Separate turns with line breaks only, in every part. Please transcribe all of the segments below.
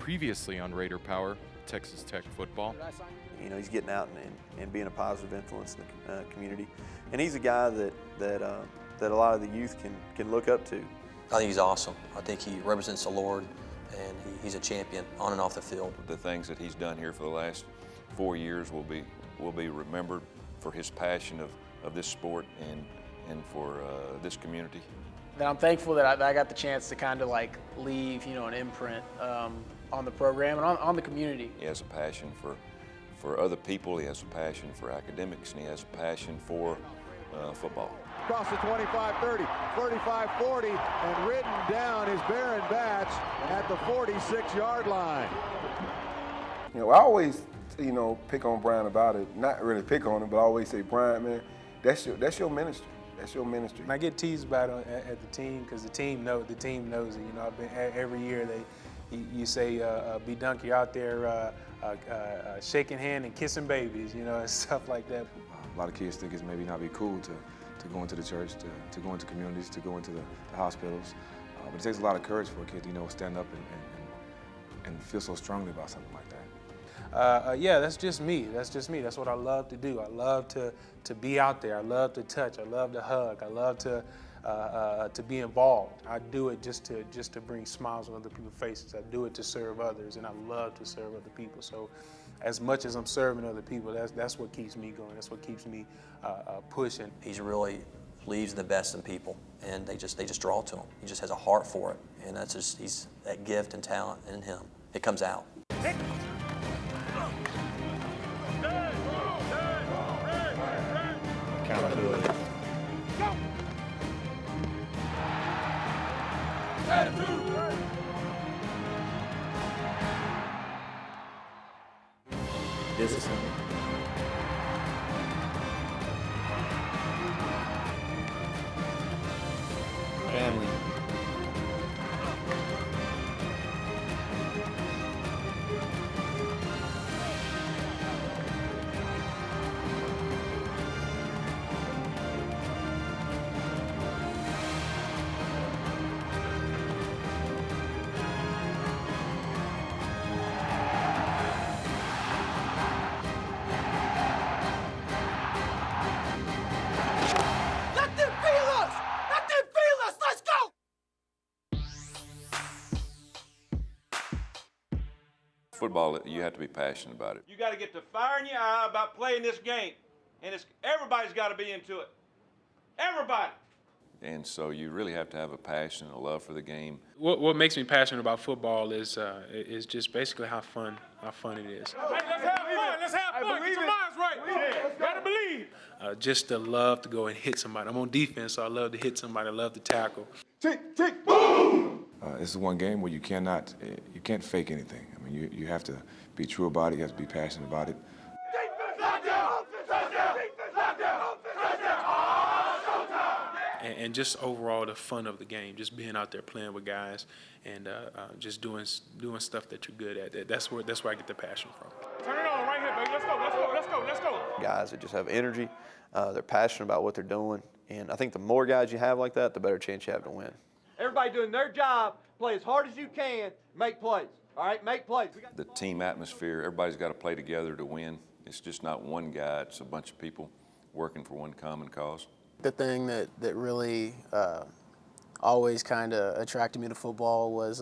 Previously on Raider Power, Texas Tech football.
You know, he's getting out and being a positive influence in the community, and he's a guy that a lot of the youth can look up to.
I think he's awesome. I think he represents the Lord, and he's a champion on and off the field.
The things that he's done here for the last 4 years will be remembered for his passion of this sport and for this community.
That I'm thankful that I got the chance to kind of like leave, you know, an imprint on the program and on the community.
He has a passion for other people, he has a passion for academics, and he has a passion for football.
Across the 25-30, 35-40, and ridden down is Baron Batch at the 46-yard line.
You know, I always, you know, pick on Brian about it. Not really pick on him, but I always say, Brian, man, that's your ministry. That's your ministry.
I get teased about it at the team because the team knows it. You know, I've been every year you say, B. Dunk, you're out there shaking hand and kissing babies, you know, and stuff like that.
A lot of kids think it's maybe not be cool to go into the church, to go into communities, to go into the hospitals. But it takes a lot of courage for a kid to, you know, stand up and feel so strongly about something like that.
Yeah, that's just me. That's what I love to do. I love to be out there. I love to touch. I love to hug. I love to be involved. I do it just to bring smiles on other people's faces. I do it to serve others, and I love to serve other people. So, as much as I'm serving other people, that's what keeps me going. That's what keeps me pushing.
He really believes in the best in people, and they just draw to him. He just has a heart for it, and he's that gift and talent in him. It comes out.
Accountability.
Discipline. Family.
Football, you have to be passionate about it.
You got to get the fire in your eye about playing this game, and everybody's got to be into it. Everybody.
And so you really have to have a passion and a love for the game.
What makes me passionate about football is just basically how fun it is.
Hey, let's have fun. Let's have fun. Get your minds right. Yeah. Gotta believe.
Just the love to go and hit somebody. I'm on defense, so I love to hit somebody. I love to tackle.
Tick, tick, boom.
This is one game where you can't fake anything. I mean, you have to be true about it. You have to be passionate about it.
And just overall the fun of the game, just being out there playing with guys and just doing stuff that you're good at. That's where I get the passion from.
Turn it on right here, baby. Let's go, let's go, let's go, let's go.
Guys that just have energy, they're passionate about what they're doing, and I think the more guys you have like that, the better chance you have to win.
Everybody doing their job, play as hard as you can, make plays. All right, make plays.
The team atmosphere, everybody's got to play together to win. It's just not one guy, it's a bunch of people working for one common cause.
The thing that really always kind of attracted me to football was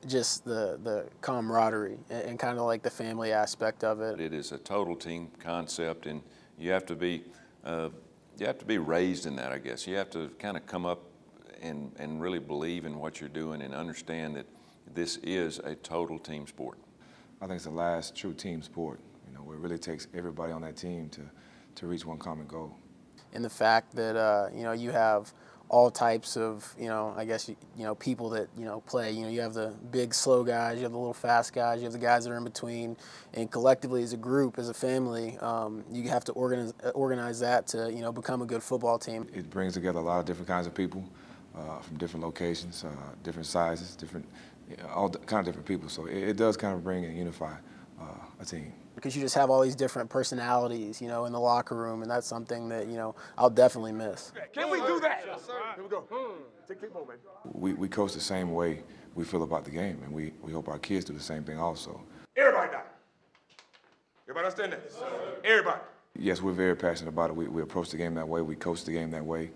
just the camaraderie and kind of like the family aspect of it.
It is a total team concept, and you have to be raised in that, I guess. You have to kind of come up and really believe in what you're doing and understand that this is a total team sport.
I think it's the last true team sport, you know, where it really takes everybody on that team to reach one common goal.
And the fact that you know, you have all types of, you know, I guess, you know, people that, you know, play. You know, you have the big, slow guys, you have the little fast guys, you have the guys that are in between, and collectively as a group, as a family, you have to organize that to, you know, become a good football team.
It brings together a lot of different kinds of people from different locations, different sizes, all kind of different people. So it does kind of bring and unify a team.
Because you just have all these different personalities, you know, in the locker room, and that's something that, you know, I'll definitely miss.
Can we do that? Yes, sir. Here we go.
We coach the same way we feel about the game, and we hope our kids do the same thing also.
Everybody down. Everybody understand that? Everybody.
Yes, we're very passionate about it. We approach the game that way. We coach the game that way.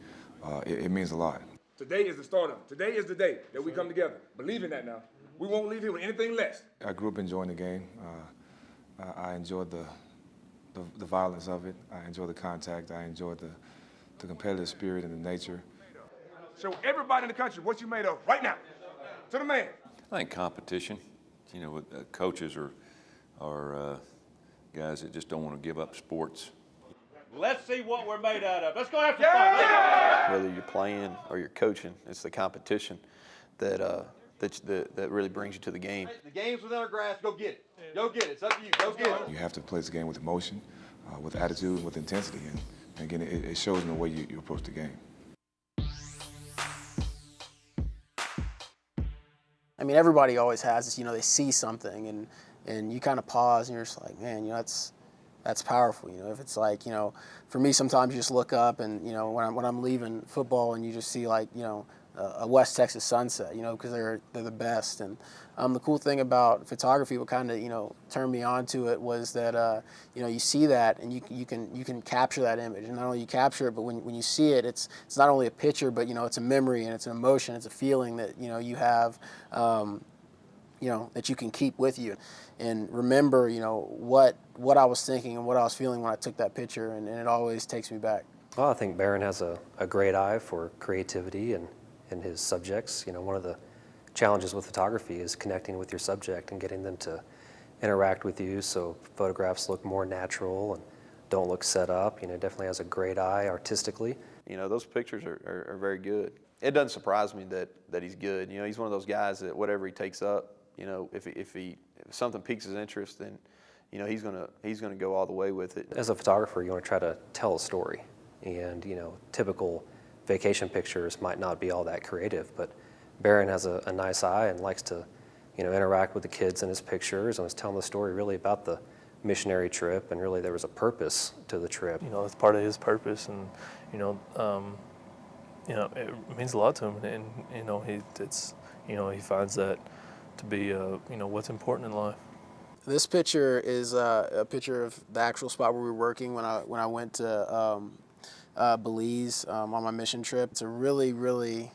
It means a lot.
Today is the start of it. Today is the day that we come together. Believe in that now. We won't leave here with anything less.
I grew up enjoying the game. I enjoyed the violence of it. I enjoyed the contact. I enjoyed the competitive spirit and the nature.
Show everybody in the country what you made of right now. To the man.
I think competition, you know, coaches are guys that just don't want to give up sports.
Let's see what we're made out of. Let's go have some fun.
Whether you're playing or you're coaching, it's the competition that really brings you to the game.
The game's within our grasp. Go get it. Go get it. It's up to you. Go get it.
You have to play this game with emotion, with attitude, and with intensity. And again, it shows in the way you approach the game.
I mean, everybody always has this, you know, they see something and you kind of pause and you're just like, man, you know, that's powerful. You know, if it's like, you know, for me, sometimes you just look up and, you know, when I'm leaving football and you just see like, you know, a West Texas sunset, you know, because they're the best. And the cool thing about photography, what kind of, you know, turned me on to it was that, you know, you see that and you can capture that image. And not only you capture it, but when you see it, it's not only a picture, but, you know, it's a memory and it's an emotion, it's a feeling that, you know, you have, you know, that you can keep with you and remember, you know, what I was thinking and what I was feeling when I took that picture, and it always takes me back.
Well, I think Barron has a great eye for creativity and his subjects. You know, one of the challenges with photography is connecting with your subject and getting them to interact with you so photographs look more natural and don't look set up. You know, definitely has a great eye artistically.
You know, those pictures are very good. It doesn't surprise me that he's good. You know, he's one of those guys that whatever he takes up, you know, if something piques his interest, then, you know, he's gonna go all the way with it.
As a photographer, you want to try to tell a story, and you know, typical vacation pictures might not be all that creative, but Barron has a nice eye and likes to, you know, interact with the kids in his pictures and was telling the story really about the missionary trip, and really there was a purpose to the trip.
You know, it's part of his purpose, and you know, it means a lot to him, and you know, he finds that to be you know, what's important in life.
This picture is a picture of the actual spot where we were working when I went to Belize on my mission trip. It's a really, really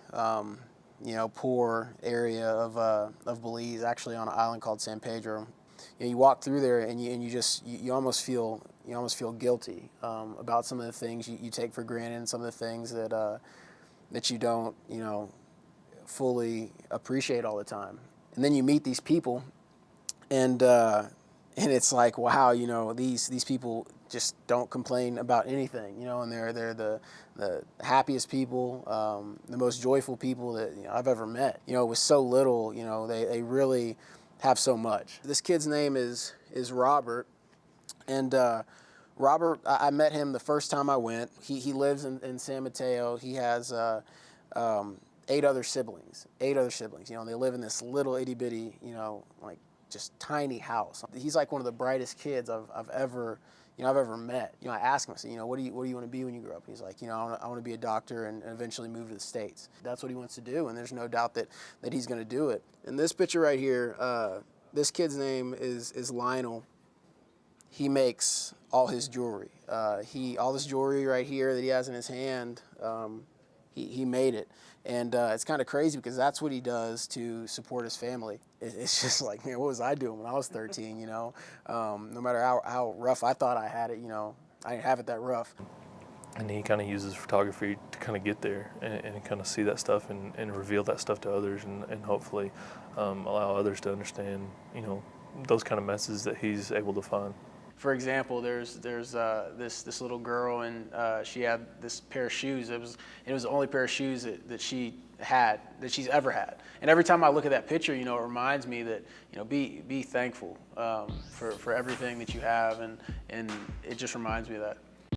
you know, poor area of Belize, actually on an island called San Pedro. You know, you walk through there and you almost feel guilty about some of the things you take for granted, and some of the things that you don't, you know, fully appreciate all the time. And then you meet these people, and it's like, wow, you know, these people just don't complain about anything, you know, and they're the happiest people, the most joyful people that, you know, I've ever met. You know, with so little, you know, they really have so much. This kid's name is Robert, and Robert, I met him the first time I went. He lives in San Mateo. He has 8 other siblings. You know, and they live in this little itty bitty, you know, like just tiny house. He's like one of the brightest kids I've ever met. You know, I asked him, I said, you know, what do you want to be when you grow up? He's like, you know, I want to be a doctor and eventually move to the States. That's what he wants to do, and there's no doubt that he's going to do it. In this picture right here, this kid's name is Lionel. He makes all his jewelry. All this jewelry right here that he has in his hand, he made it. And it's kind of crazy because that's what he does to support his family. It's just like, man, what was I doing when I was 13, you know? No matter how rough I thought I had it, you know, I didn't have it that rough.
And he kind of uses photography to kind of get there and kind of see that stuff and reveal that stuff to others, and hopefully allow others to understand, you know, those kind of messages that he's able to find.
For example, there's this little girl, and she had this pair of shoes. It was the only pair of shoes that she's ever had. And every time I look at that picture, you know, it reminds me that, you know, be thankful for everything that you have, and it just reminds me of that.